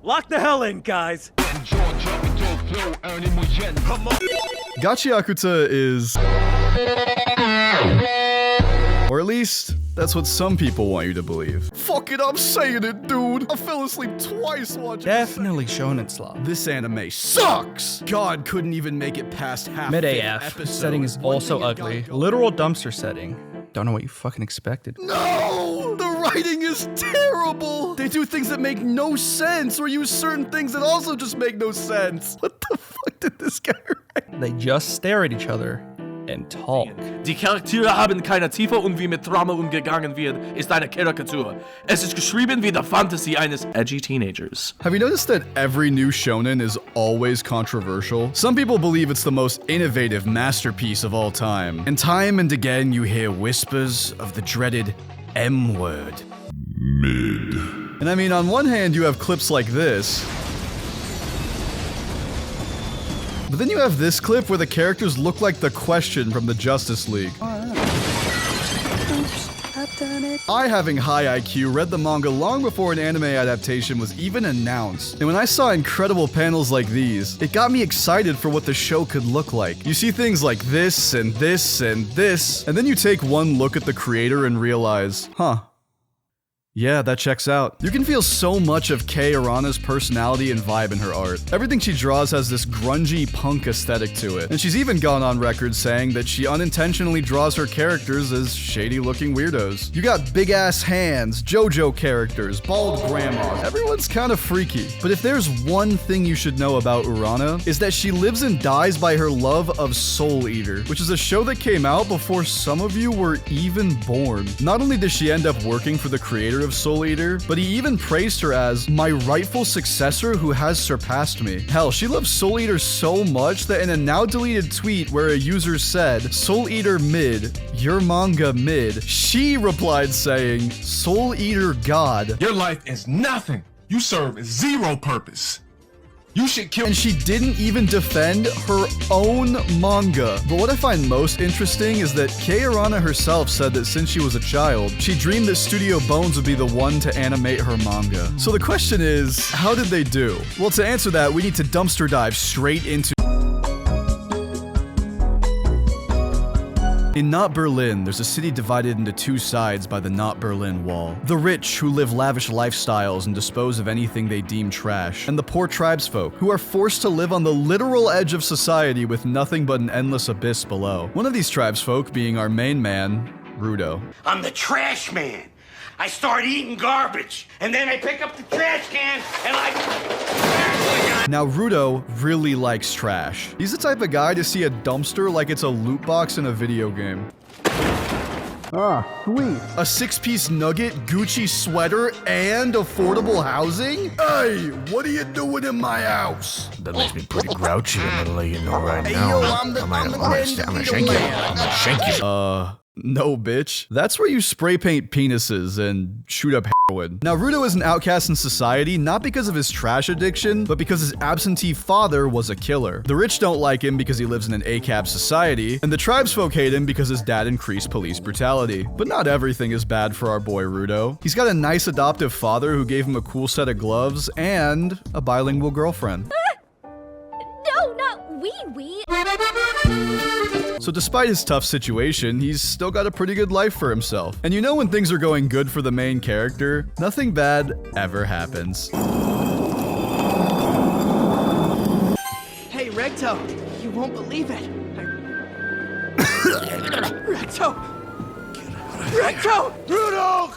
Lock the hell in, guys. Gachiakuta is... Or at least, that's what some people want you to believe. Fuck it, I'm saying it, dude! I fell asleep twice watching Definitely shonen slop. This anime sucks! God couldn't even make it past half Mid the AF. episode. Setting is also ugly. Literal dumpster setting. Don't know what you fucking expected. No! The writing is terrible! They do things that make no sense, or use certain things that also just make no sense. What the fuck did this guy write? They just stare at each other and talk. Die Charaktere haben keine Tiefe und wie mit Drama umgegangen wird, ist eine Karikatur. Es ist geschrieben wie the fantasy eines edgy teenagers. Have you noticed that every new shonen is always controversial? Some people believe it's the most innovative masterpiece of all time. And again you hear whispers of the dreaded M word. Mid. And I mean, on one hand you have clips like this, but then you have this clip where the characters look like the Question from the Justice League. I, having high IQ, read the manga long before an anime adaptation was even announced. And when I saw incredible panels like these, it got me excited for what the show could look like. You see things like this, and this, and this, and then you take one look at the creator and realize, huh. Yeah, that checks out. You can feel so much of Kei Arana's personality and vibe in her art. Everything she draws has this grungy punk aesthetic to it. And she's even gone on record saying that she unintentionally draws her characters as shady-looking weirdos. You got big-ass hands, JoJo characters, bald grandmas. Everyone's kind of freaky. But if there's one thing you should know about Urana, is that she lives and dies by her love of Soul Eater, which is a show that came out before some of you were even born. Not only does she end up working for the creator of Soul Eater, but he even praised her as my rightful successor who has surpassed me. Hell, she loves Soul Eater so much that in a now deleted tweet where a user said, Soul Eater Mid, your manga mid, she replied saying, Soul Eater God. Your life is nothing. You serve zero purpose. You should kill. And she didn't even defend her own manga. But what I find most interesting is that Kei Arana herself said that since she was a child, she dreamed that Studio Bones would be the one to animate her manga. So the question is, how did they do? Well, to answer that, we need to dumpster dive straight into... In Not Berlin, there's a city divided into two sides by the Not Berlin Wall. The rich, who live lavish lifestyles and dispose of anything they deem trash, and the poor tribesfolk, who are forced to live on the literal edge of society with nothing but an endless abyss below. One of these tribesfolk being our main man, Rudo. I'm the trash man. I start eating garbage, and then I pick up the trash can, and Now, Rudo really likes trash. He's the type of guy to see a dumpster like it's a loot box in a video game. Ah, sweet. A 6-piece nugget, Gucci sweater, and affordable housing? Hey, what are you doing in my house? That makes me pretty grouchy, I'm gonna let you know right Hey, now. yo, I'm gonna shank you. I'm gonna shank you. No, bitch. That's where you spray paint penises and shoot up heroin. Now, Rudo is an outcast in society, not because of his trash addiction, but because his absentee father was a killer. The rich don't like him because he lives in an ACAB society, and the tribesfolk hate him because his dad increased police brutality. But not everything is bad for our boy Rudo. He's got a nice adoptive father who gave him a cool set of gloves and a bilingual girlfriend. No, not wee. So despite his tough situation, he's still got a pretty good life for himself. And you know when things are going good for the main character, nothing bad ever happens. Hey, Recto, you won't believe it. Recto! Recto! Rudo!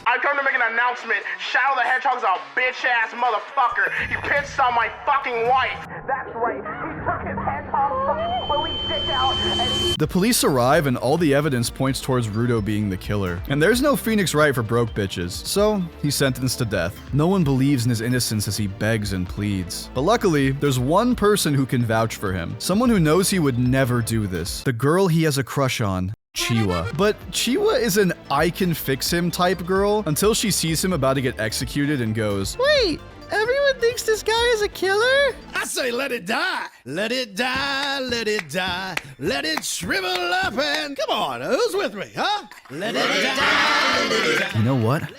I come to make an announcement. Shadow the Hedgehog's a bitch-ass motherfucker. He pissed on my fucking wife. That's right. He took his hedgehog fucking Chloe's dick out and The police arrive and all the evidence points towards Rudo being the killer. And there's no Phoenix Wright for broke bitches, so he's sentenced to death. No one believes in his innocence as he begs and pleads. But luckily, there's one person who can vouch for him. Someone who knows he would never do this. The girl he has a crush on. Chiwa. But Chiwa is an I can fix him type girl until she sees him about to get executed and goes, wait, everyone thinks this guy is a killer? I say let it die. Let it die, let it die. Let it shrivel up and come on, who's with me, huh? Let it die, let it die. You know what?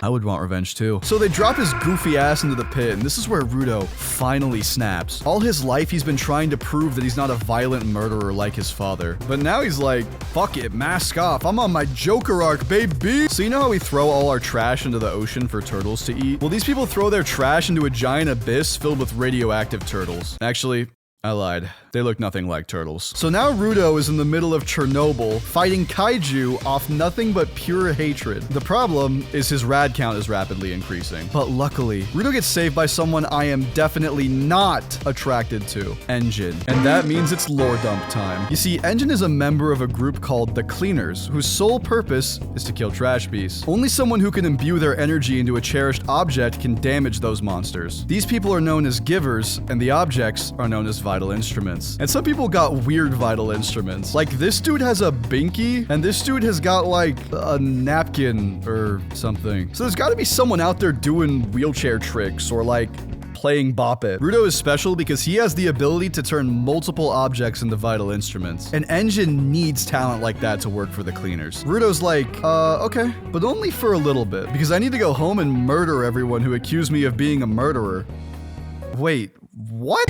I would want revenge too. So they drop his goofy ass into the pit, and this is where Rudo finally snaps. All his life, he's been trying to prove that he's not a violent murderer like his father. But now he's like, fuck it, mask off. I'm on my Joker arc, baby. So you know how we throw all our trash into the ocean for turtles to eat? Well, these people throw their trash into a giant abyss filled with radioactive turtles. Actually, I lied. They look nothing like turtles. So now Rudo is in the middle of Chernobyl, fighting kaiju off nothing but pure hatred. The problem is his rad count is rapidly increasing. But luckily, Rudo gets saved by someone I am definitely not attracted to, Engine. And that means it's lore dump time. You see, Engine is a member of a group called the Cleaners, whose sole purpose is to kill trash beasts. Only someone who can imbue their energy into a cherished object can damage those monsters. These people are known as givers, and the objects are known as vital instruments. And some people got weird vital instruments. Like this dude has a binky, and this dude has got like a napkin or something. So there's gotta be someone out there doing wheelchair tricks or like playing Bop It. Rudo is special because he has the ability to turn multiple objects into vital instruments. An Engine needs talent like that to work for the Cleaners. Rudo's like, okay, but only for a little bit, because I need to go home and murder everyone who accused me of being a murderer. Wait, what?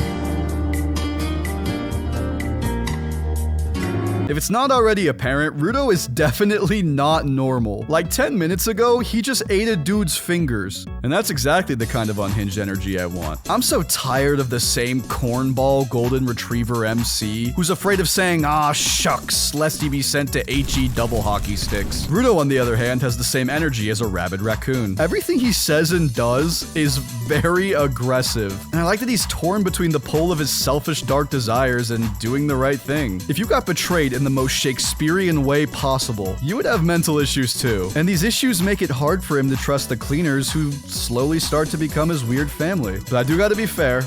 If it's not already apparent, Rudo is definitely not normal. Like 10 minutes ago, he just ate a dude's fingers. And that's exactly the kind of unhinged energy I want. I'm so tired of the same cornball golden retriever MC who's afraid of saying, "Ah, shucks, lest he be sent to HE double hockey sticks." Rudo, on the other hand, has the same energy as a rabid raccoon. Everything he says and does is very aggressive. And I like that he's torn between the pole of his selfish dark desires and doing the right thing. If you got betrayed in the most Shakespearean way possible, you would have mental issues too. And these issues make it hard for him to trust the Cleaners, who slowly start to become his weird family. But I do gotta be fair,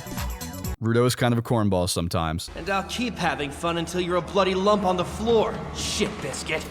Rudo is kind of a cornball sometimes. And I'll keep having fun until you're a bloody lump on the floor, shit biscuit.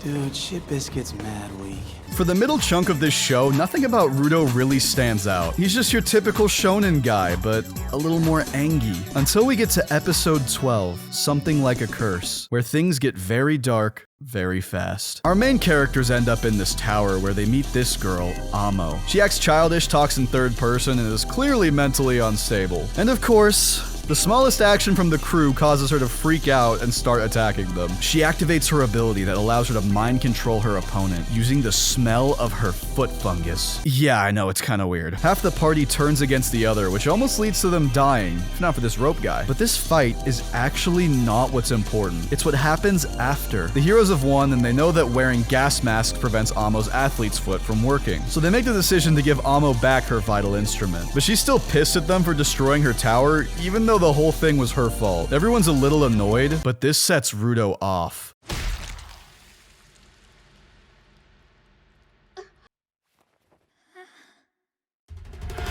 Dude, shit biscuit's mad weak. For the middle chunk of this show, nothing about Rudo really stands out. He's just your typical shonen guy, but a little more angy. Until we get to episode 12, Something Like a Curse, where things get very dark very fast. Our main characters end up in this tower where they meet this girl, Amo. She acts childish, talks in third person, and is clearly mentally unstable. And of course, the smallest action from the crew causes her to freak out and start attacking them. She activates her ability that allows her to mind control her opponent using the smell of her foot fungus. Yeah, I know, it's kinda weird. Half the party turns against the other, which almost leads to them dying, if not for this rope guy. But this fight is actually not what's important. It's what happens after. The heroes have won, and they know that wearing gas masks prevents Amo's athlete's foot from working. So they make the decision to give Amo back her vital instrument. But she's still pissed at them for destroying her tower, even though the whole thing was her fault. Everyone's a little annoyed, but this sets Rudo off.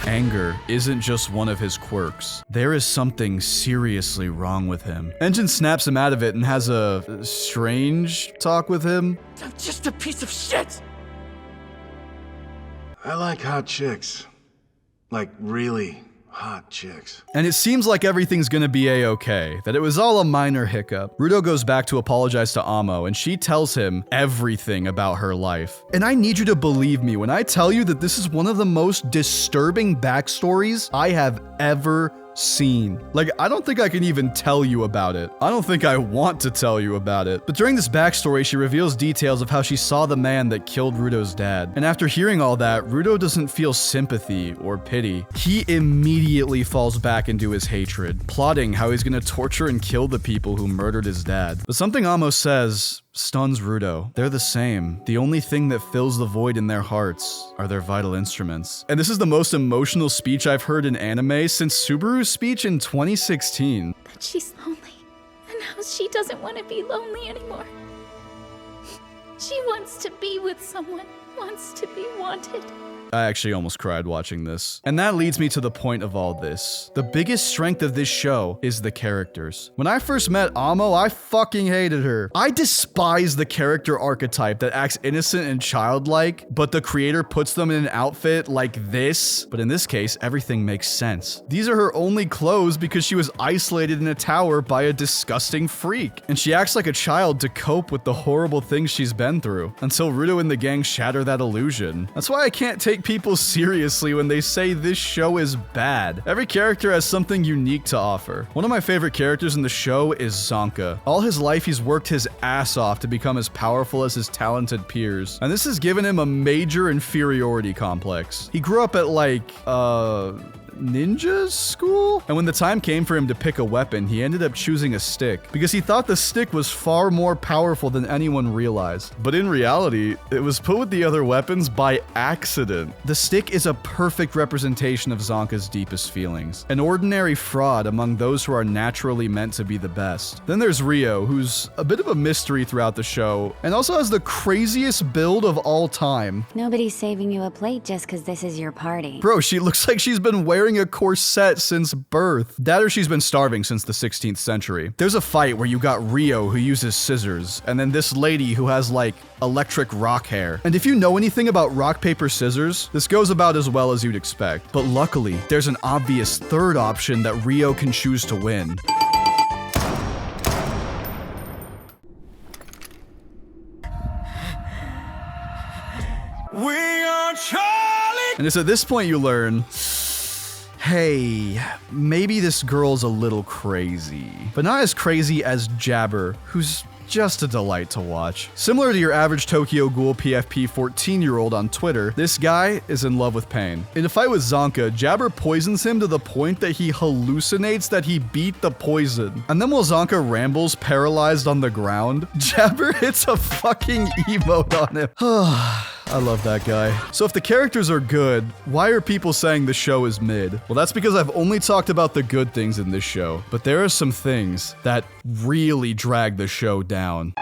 Anger isn't just one of his quirks. There is something seriously wrong with him. Engine snaps him out of it and has a strange talk with him. I'm just a piece of shit! I like hot chicks. Like, really hot chicks. And it seems like everything's gonna be a-okay, that it was all a minor hiccup. Rudo goes back to apologize to Amo, and she tells him everything about her life. And I need you to believe me when I tell you that this is one of the most disturbing backstories I have ever seen. Like, I don't think I can even tell you about it. I don't think I want to tell you about it. But during this backstory, she reveals details of how she saw the man that killed Rudo's dad. And after hearing all that, Rudo doesn't feel sympathy or pity. He immediately falls back into his hatred, plotting how he's gonna torture and kill the people who murdered his dad. But something Amo says stuns Rudo. They're the same. The only thing that fills the void in their hearts are their vital instruments. And this is the most emotional speech I've heard in anime since Subaru's speech in 2016. But she's lonely, and now she doesn't want to be lonely anymore. She wants to be with someone, wants to be wanted. I actually almost cried watching this. And that leads me to the point of all this. The biggest strength of this show is the characters. When I first met Amo, I fucking hated her. I despise the character archetype that acts innocent and childlike, but the creator puts them in an outfit like this. But in this case, everything makes sense. These are her only clothes because she was isolated in a tower by a disgusting freak. And she acts like a child to cope with the horrible things she's been through. Until Rudo and the gang shatter shatter that illusion. That's why I can't take people seriously when they say this show is bad. Every character has something unique to offer. One of my favorite characters in the show is Zonka. All his life he's worked his ass off to become as powerful as his talented peers, and this has given him a major inferiority complex. He grew up at like, ninja school? And when the time came for him to pick a weapon, he ended up choosing a stick because he thought the stick was far more powerful than anyone realized. But in reality, it was put with the other weapons by accident. The stick is a perfect representation of Zonka's deepest feelings, an ordinary fraud among those who are naturally meant to be the best. Then there's Rio, who's a bit of a mystery throughout the show, and also has the craziest build of all time. Nobody's saving you a plate just because this is your party. Bro, she looks like she's been wearing a corset since birth. That or she's been starving since the 16th century. There's a fight where you got Rio who uses scissors, and then this lady who has like electric rock hair. And if you know anything about rock, paper, scissors, this goes about as well as you'd expect. But luckily, there's an obvious third option that Rio can choose to win. We are Charlie! And it's at this point you learn, hey, maybe this girl's a little crazy. But not as crazy as Jabber, who's just a delight to watch. Similar to your average Tokyo Ghoul PFP 14-year-old on Twitter, this guy is in love with pain. In a fight with Zonka, Jabber poisons him to the point that he hallucinates that he beat the poison. And then while Zonka rambles paralyzed on the ground, Jabber hits a fucking emote on him. I love that guy. So if the characters are good, why are people saying the show is mid? Well, that's because I've only talked about the good things in this show, but there are some things that really drag the show down.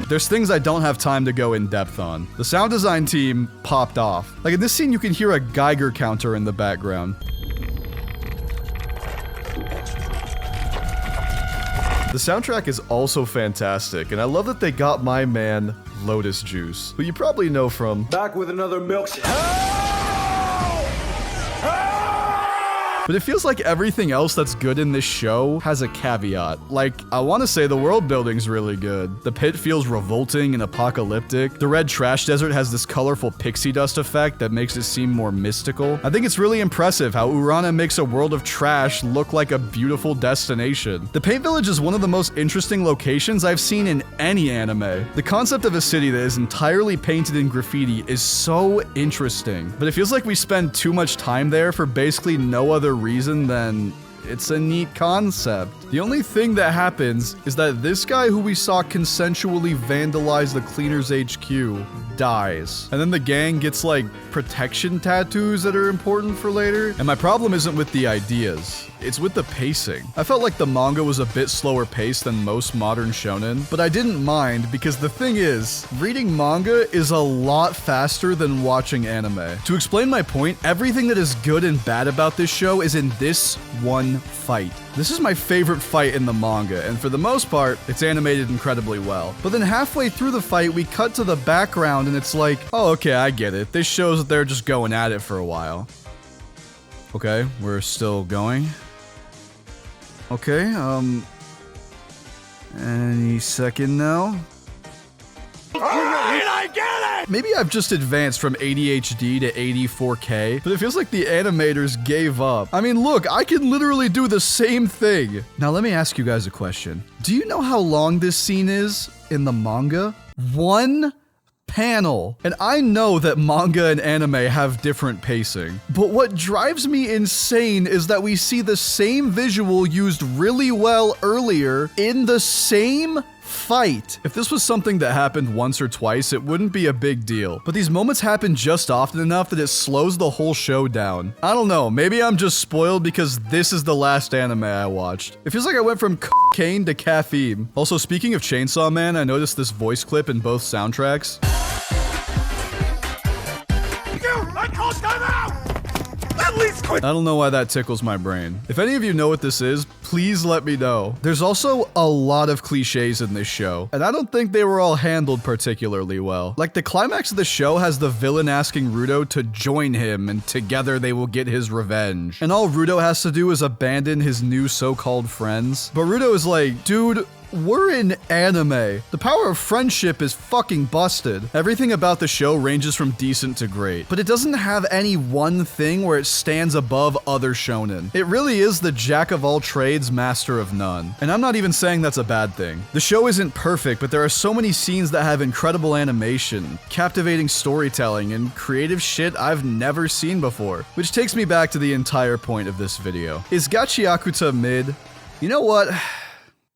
There's things I don't have time to go in depth on. The sound design team popped off. Like in this scene, you can hear a Geiger counter in the background. The soundtrack is also fantastic, and I love that they got my man, Lotus Juice, who you probably know from Back with another milkshake. But it feels like everything else that's good in this show has a caveat. Like, I want to say the world building's really good. The pit feels revolting and apocalyptic. The red trash desert has this colorful pixie dust effect that makes it seem more mystical. I think it's really impressive how Urana makes a world of trash look like a beautiful destination. The paint village is one of the most interesting locations I've seen in any anime. The concept of a city that is entirely painted in graffiti is so interesting, but it feels like we spend too much time there for basically no other reason than it's a neat concept. The only thing that happens is that this guy who we saw consensually vandalize the Cleaners HQ dies. And then the gang gets like protection tattoos that are important for later. And my problem isn't with the ideas, it's with the pacing. I felt like the manga was a bit slower paced than most modern shonen, but I didn't mind because the thing is, reading manga is a lot faster than watching anime. To explain my point, everything that is good and bad about this show is in this one fight. This is my favorite fight in the manga, and for the most part, it's animated incredibly well. But then halfway through the fight, we cut to the background and it's like, oh, okay, I get it. This shows that they're just going at it for a while. Okay, we're still going. Okay, any second now. Alright, I get it! Maybe I've just advanced from ADHD to 84K, but it feels like the animators gave up. I mean, look, I can literally do the same thing. Now, let me ask you guys a question. Do you know how long this scene is in the manga? 1 panel. And I know that manga and anime have different pacing, but what drives me insane is that we see the same visual used really well earlier in the same fight. If this was something that happened once or twice, it wouldn't be a big deal. But these moments happen just often enough that it slows the whole show down. I don't know, maybe I'm just spoiled because this is the last anime I watched. It feels like I went from cocaine to caffeine. Also, speaking of Chainsaw Man, I noticed this voice clip in both soundtracks. I called time out! At least quit! I don't know why that tickles my brain. If any of you know what this is, please let me know. There's also a lot of cliches in this show, and I don't think they were all handled particularly well. Like, the climax of the show has the villain asking Rudo to join him, and together they will get his revenge. And all Rudo has to do is abandon his new so-called friends. But Rudo is like, dude, we're in anime. The power of friendship is fucking busted. Everything about the show ranges from decent to great, but it doesn't have any one thing where it stands above other shonen. It really is the jack of all trades, master of none. And I'm not even saying that's a bad thing. The show isn't perfect, but there are so many scenes that have incredible animation, captivating storytelling, and creative shit I've never seen before. Which takes me back to the entire point of this video. Is Gachiakuta Mid? You know what?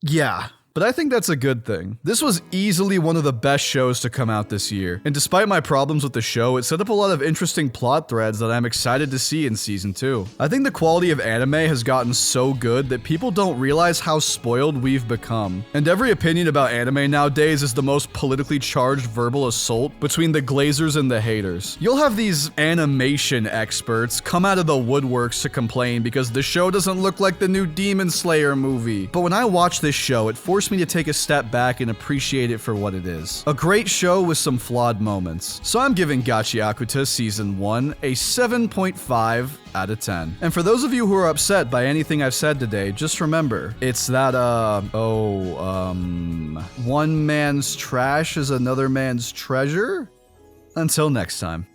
Yeah. But I think that's a good thing. This was easily one of the best shows to come out this year, and despite my problems with the show, it set up a lot of interesting plot threads that I'm excited to see in season 2. I think the quality of anime has gotten so good that people don't realize how spoiled we've become. And every opinion about anime nowadays is the most politically charged verbal assault between the glazers and the haters. You'll have these animation experts come out of the woodworks to complain because the show doesn't look like the new Demon Slayer movie. But when I watch this show, it forced me to take a step back and appreciate it for what it is. A great show with some flawed moments. So I'm giving Gachiakuta Season 1 a 7.5 out of 10. And for those of you who are upset by anything I've said today, just remember, it's that, one man's trash is another man's treasure? Until next time.